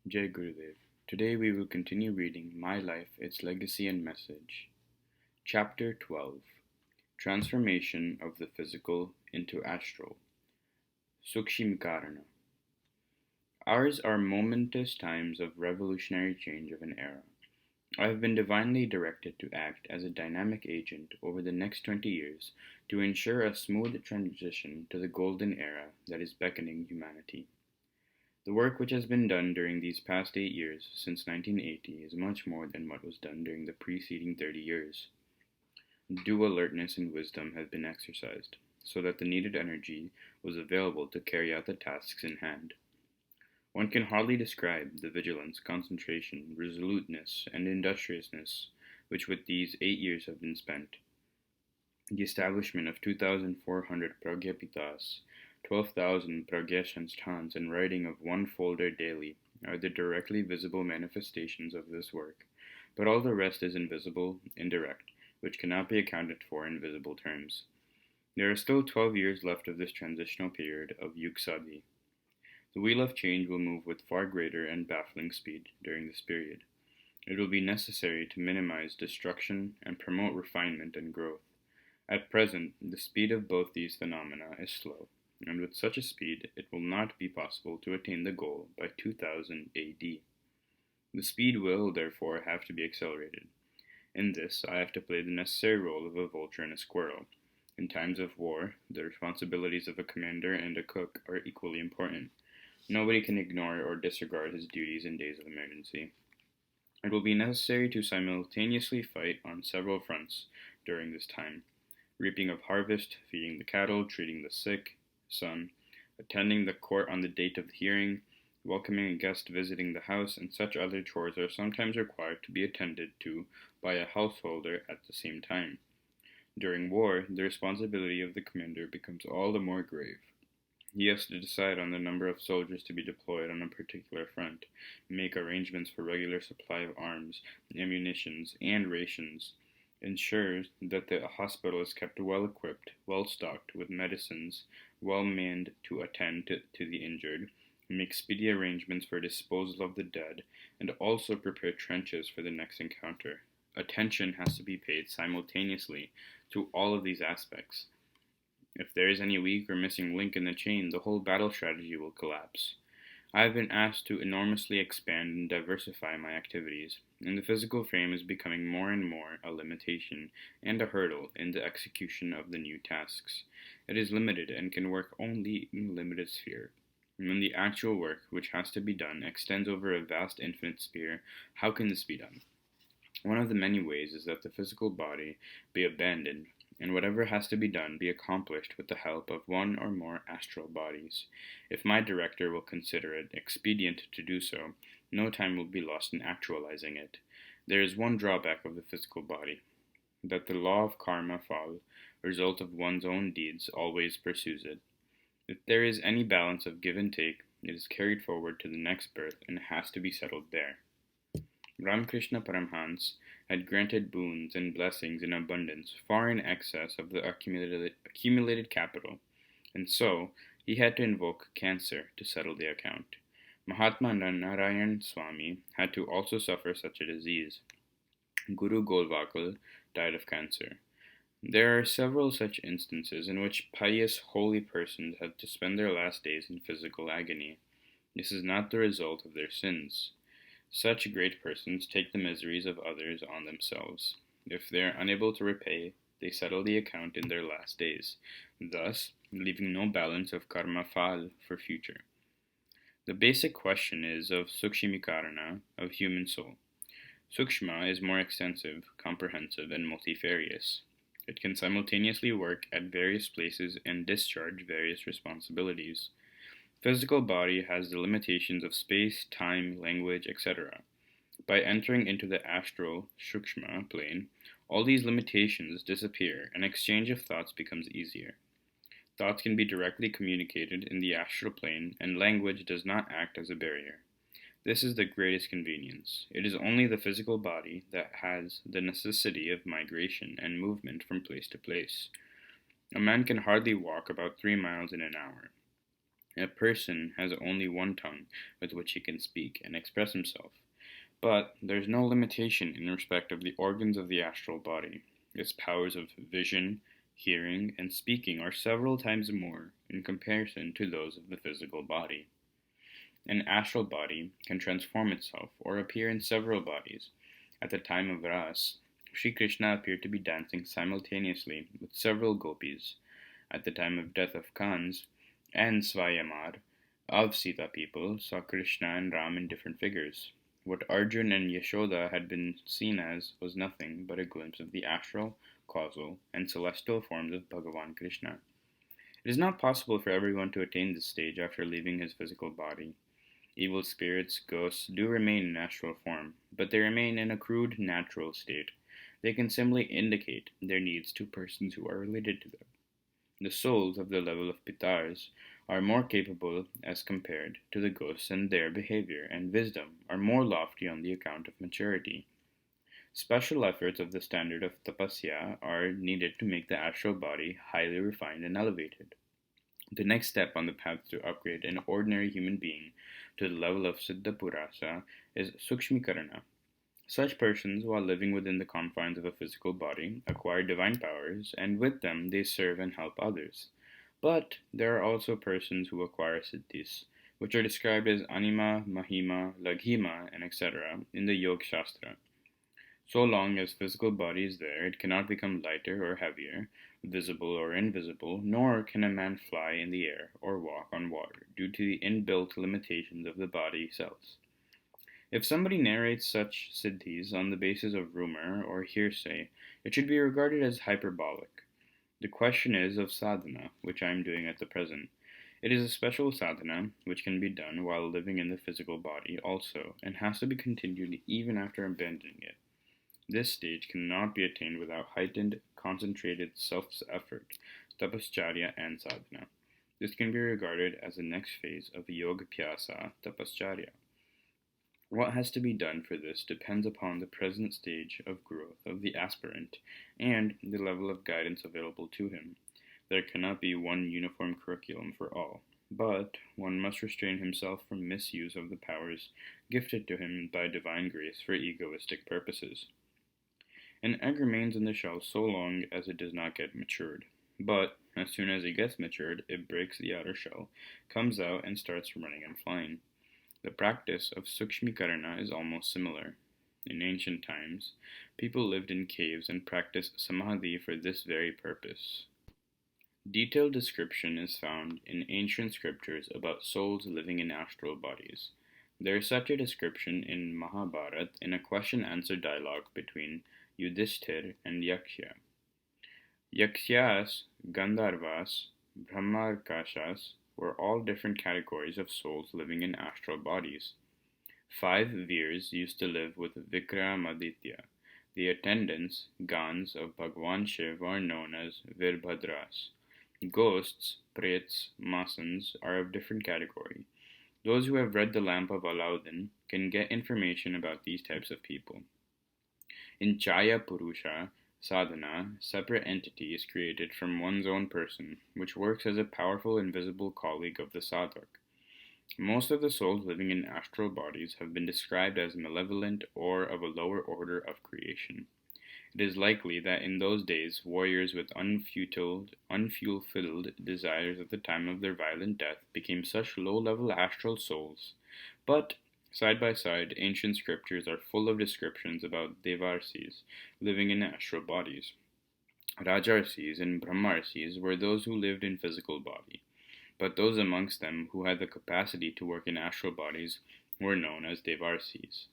Jai Gurudev. Today we will continue reading My Life, Its Legacy and Message. Chapter 12 Transformation of the Physical into Astral. Sukshimkarana. Ours are momentous times of revolutionary change of an era. I have been divinely directed to act as a dynamic agent over the next 20 years to ensure a smooth transition to the golden era that is beckoning humanity. The work which has been done during these past 8 years, since 1980, is much more than what was done during the preceding 30 years. Due alertness and wisdom have been exercised, so that the needed energy was available to carry out the tasks in hand. One can hardly describe the vigilance, concentration, resoluteness, and industriousness which with these 8 years have been spent. The establishment of 2,400 pragyapitas, 12,000 pragyasanstans, and writing of one folder daily are the directly visible manifestations of this work, but all the rest is invisible, indirect, which cannot be accounted for in visible terms. There are still 12 years left of this transitional period of Yuksadi. The wheel of change will move with far greater and baffling speed during this period. It will be necessary to minimize destruction and promote refinement and growth. At present, the speed of both these phenomena is slow, and with such a speed it will not be possible to attain the goal by 2000 AD. The speed will, therefore, have to be accelerated. In this, I have to play the necessary role of a vulture and a squirrel. In times of war, the responsibilities of a commander and a cook are equally important. Nobody can ignore or disregard his duties in days of emergency. It will be necessary to simultaneously fight on several fronts during this time: reaping of harvest, feeding the cattle, treating the sick, son, attending the court on the date of the hearing, welcoming a guest visiting the house, and such other chores are sometimes required to be attended to by a householder at the same time. During war, the responsibility of the commander becomes all the more grave. He has to decide on the number of soldiers to be deployed on a particular front, make arrangements for regular supply of arms, ammunitions, and rations, ensure that the hospital is kept well equipped, well stocked with medicines, well manned to attend to the injured, make speedy arrangements for disposal of the dead, and also prepare trenches for the next encounter. Attention has to be paid simultaneously to all of these aspects. If there is any weak or missing link in the chain, the whole battle strategy will collapse. I have been asked to enormously expand and diversify my activities, and the physical frame is becoming more and more a limitation and a hurdle in the execution of the new tasks. It is limited and can work only in a limited sphere. And when the actual work which has to be done extends over a vast infinite sphere, how can this be done? One of the many ways is that the physical body be abandoned, and whatever has to be done be accomplished with the help of one or more astral bodies. If my director will consider it expedient to do so, no time will be lost in actualizing it. There is one drawback of the physical body, that the law of karma phal, result of one's own deeds, always pursues it. If there is any balance of give and take, it is carried forward to the next birth and has to be settled there. Ramakrishna Paramhans had granted boons and blessings in abundance far in excess of the accumulated capital, and so he had to invoke cancer to settle the account. Mahatma Narayan Swami had to also suffer such a disease. Guru Golwakal died of cancer. There are several such instances in which pious, holy persons had to spend their last days in physical agony. This is not the result of their sins. Such great persons take the miseries of others on themselves. If they are unable to repay, they settle the account in their last days, thus leaving no balance of karma phal for future. The basic question is of sukshimikarana, of human soul. Sukshma is more extensive, comprehensive, and multifarious. It can simultaneously work at various places and discharge various responsibilities. Physical body has the limitations of space, time, language, etc. By entering into the astral Shukshma plane, all these limitations disappear and exchange of thoughts becomes easier. Thoughts can be directly communicated in the astral plane, and language does not act as a barrier. This is the greatest convenience. It is only the physical body that has the necessity of migration and movement from place to place. A man can hardly walk about 3 miles in an hour. A person has only one tongue with which he can speak and express himself. But there is no limitation in respect of the organs of the astral body. Its powers of vision, hearing, and speaking are several times more in comparison to those of the physical body. An astral body can transform itself or appear in several bodies. At the time of Ras, Sri Krishna appeared to be dancing simultaneously with several gopis. At the time of death of Kans and Swayamar of Sita people saw Krishna and Ram in different figures. What Arjun and Yashoda had been seen as was nothing but a glimpse of the astral, causal, and celestial forms of Bhagavan Krishna. It is not possible for everyone to attain this stage after leaving his physical body. Evil spirits, ghosts, do remain in astral form, but they remain in a crude, natural state. They can simply indicate their needs to persons who are related to them. The souls of the level of Pitars are more capable as compared to the ghosts, and their behavior and wisdom are more lofty on the account of maturity. Special efforts of the standard of tapasya are needed to make the astral body highly refined and elevated. The next step on the path to upgrade an ordinary human being to the level of Siddha Purusha is Sukshmikarana. Such persons, while living within the confines of a physical body, acquire divine powers, and with them they serve and help others. But there are also persons who acquire siddhis, which are described as anima, mahima, laghima, and etc. in the Yoga Shastra. So long as physical body is there, it cannot become lighter or heavier, visible or invisible, nor can a man fly in the air or walk on water due to the inbuilt limitations of the body cells. If somebody narrates such siddhis on the basis of rumor or hearsay, it should be regarded as hyperbolic. The question is of sadhana, which I am doing at the present. It is a special sadhana which can be done while living in the physical body also, and has to be continued even after abandoning it. This stage cannot be attained without heightened, concentrated self-effort, tapascharya and sadhana. This can be regarded as the next phase of yogapyasa tapascharya. What has to be done for this depends upon the present stage of growth of the aspirant and the level of guidance available to him. There cannot be one uniform curriculum for all, but one must restrain himself from misuse of the powers gifted to him by divine grace for egoistic purposes. An egg remains in the shell so long as it does not get matured, but as soon as it gets matured, it breaks the outer shell, comes out, and starts running and flying. The practice of Sukshmikarana is almost similar. In ancient times, people lived in caves and practiced samadhi for this very purpose. Detailed description is found in ancient scriptures about souls living in astral bodies. There is such a description in Mahabharata in a question-answer dialogue between Yudhishthir and Yaksha. Yakshas, Gandharvas, Brahmarkashas were all different categories of souls living in astral bodies. 5 Veers used to live with Vikramaditya. The attendants, Gans of Bhagwan Shiv, are known as Virbhadras. Ghosts, Prets, Masans are of different category. Those who have read the Lamp of Alauddin can get information about these types of people. In Chaya Purusha sadhana, separate entity is created from one's own person, which works as a powerful invisible colleague of the sadhak. Most of the souls living in astral bodies have been described as malevolent or of a lower order of creation. It is likely that in those days, warriors with unfulfilled desires at the time of their violent death became such low-level astral souls. But side by side, ancient scriptures are full of descriptions about Devarsis living in astral bodies. Rajarsis and Brahmarsis were those who lived in physical body, but those amongst them who had the capacity to work in astral bodies were known as Devarsis.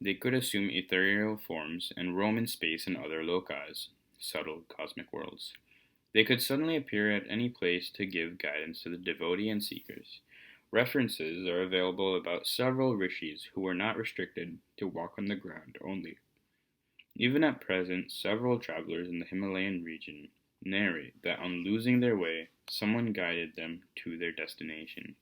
They could assume ethereal forms and roam in space and other lokas, subtle cosmic worlds. They could suddenly appear at any place to give guidance to the devotee and seekers. References are available about several rishis who were not restricted to walk on the ground only. Even at present, several travelers in the Himalayan region narrate that on losing their way, someone guided them to their destination.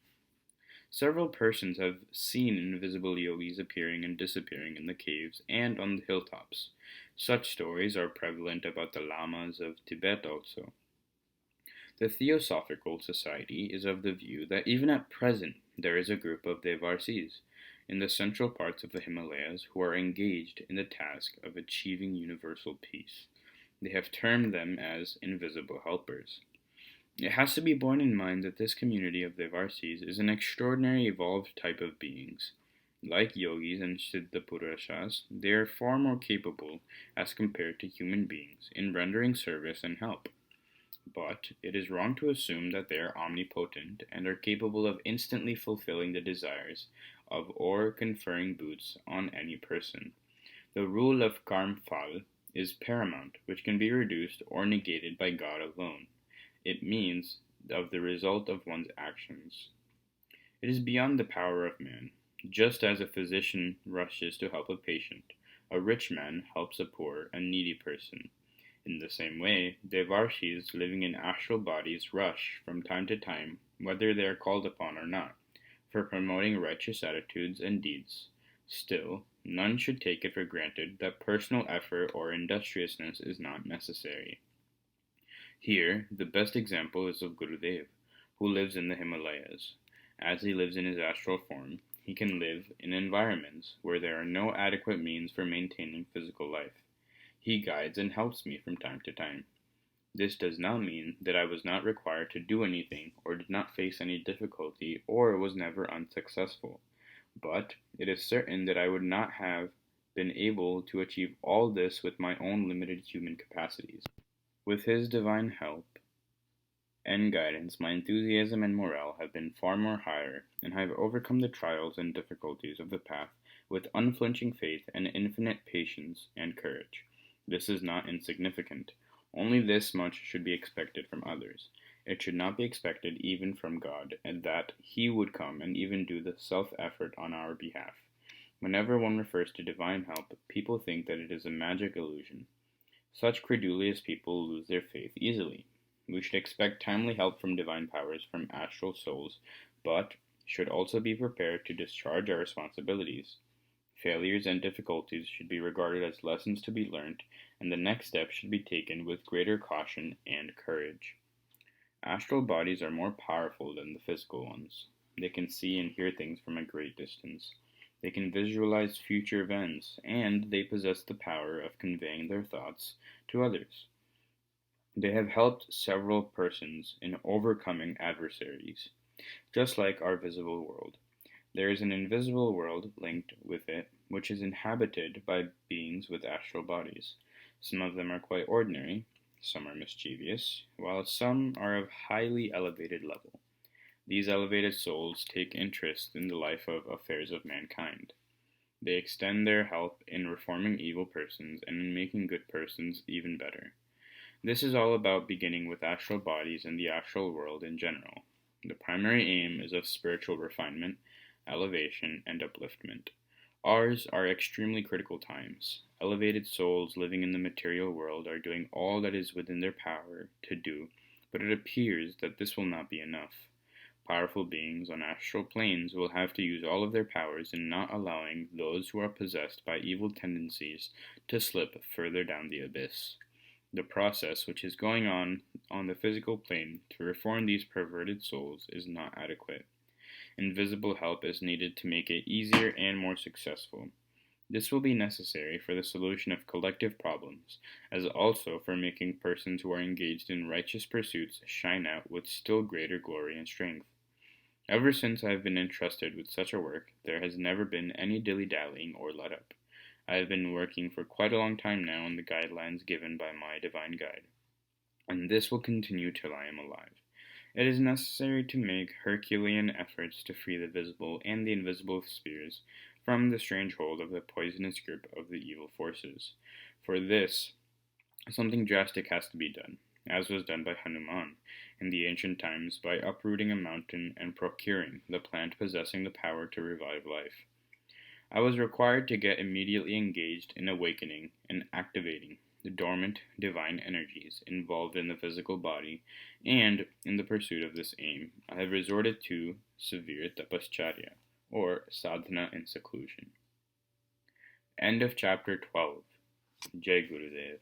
Several persons have seen invisible yogis appearing and disappearing in the caves and on the hilltops. Such stories are prevalent about the lamas of Tibet also. The Theosophical Society is of the view that even at present there is a group of Devarsis in the central parts of the Himalayas who are engaged in the task of achieving universal peace. They have termed them as invisible helpers. It has to be borne in mind that this community of Devarsis is an extraordinary evolved type of beings. Like yogis and Siddha Purusas, they are far more capable as compared to human beings in rendering service and help. But it is wrong to assume that they are omnipotent and are capable of instantly fulfilling the desires of or conferring boots on any person. The rule of karma phal is paramount, which can be reduced or negated by God alone. It means of the result of one's actions. It is beyond the power of man. Just as a physician rushes to help a patient, a rich man helps a poor and needy person. In the same way, Devarshis living in astral bodies rush, from time to time, whether they are called upon or not, for promoting righteous attitudes and deeds. Still, none should take it for granted that personal effort or industriousness is not necessary. Here, the best example is of Gurudev, who lives in the Himalayas. As he lives in his astral form, he can live in environments where there are no adequate means for maintaining physical life. He guides and helps me from time to time. This does not mean that I was not required to do anything or did not face any difficulty or was never unsuccessful, but it is certain that I would not have been able to achieve all this with my own limited human capacities. With his divine help and guidance, my enthusiasm and morale have been far more higher, and I have overcome the trials and difficulties of the path with unflinching faith and infinite patience and courage. This is not insignificant. Only this much should be expected from others. It should not be expected even from God, and that He would come and even do the self-effort on our behalf. Whenever one refers to divine help, people think that it is a magic illusion. Such credulous people lose their faith easily. We should expect timely help from divine powers from astral souls, but should also be prepared to discharge our responsibilities. Failures and difficulties should be regarded as lessons to be learned, and the next step should be taken with greater caution and courage. Astral bodies are more powerful than the physical ones. They can see and hear things from a great distance. They can visualize future events, and they possess the power of conveying their thoughts to others. They have helped several persons in overcoming adversaries, just like our visible world. There is an invisible world linked with it, which is inhabited by beings with astral bodies. Some of them are quite ordinary, some are mischievous, while some are of highly elevated level. These elevated souls take interest in the life of affairs of mankind. They extend their help in reforming evil persons and in making good persons even better. This is all about beginning with astral bodies and the astral world in general. The primary aim is of spiritual refinement, elevation, and upliftment. Ours are extremely critical times. Elevated souls living in the material world are doing all that is within their power to do, but it appears that this will not be enough. Powerful beings on astral planes will have to use all of their powers in not allowing those who are possessed by evil tendencies to slip further down the abyss. The process which is going on the physical plane to reform these perverted souls is not adequate. Invisible help is needed to make it easier and more successful. This will be necessary for the solution of collective problems, as also for making persons who are engaged in righteous pursuits shine out with still greater glory and strength. Ever since I have been entrusted with such a work, there has never been any dilly-dallying or let-up. I have been working for quite a long time now on the guidelines given by my divine guide, and this will continue till I am alive. It is necessary to make Herculean efforts to free the visible and the invisible spheres from the strange hold of the poisonous grip of the evil forces. For this, something drastic has to be done, as was done by Hanuman in the ancient times by uprooting a mountain and procuring the plant possessing the power to revive life. I was required to get immediately engaged in awakening and activating the dormant divine energies involved in the physical body, and in the pursuit of this aim, I have resorted to severe tapascharya, or sadhana in seclusion. End of chapter 12. Jai Gurudev.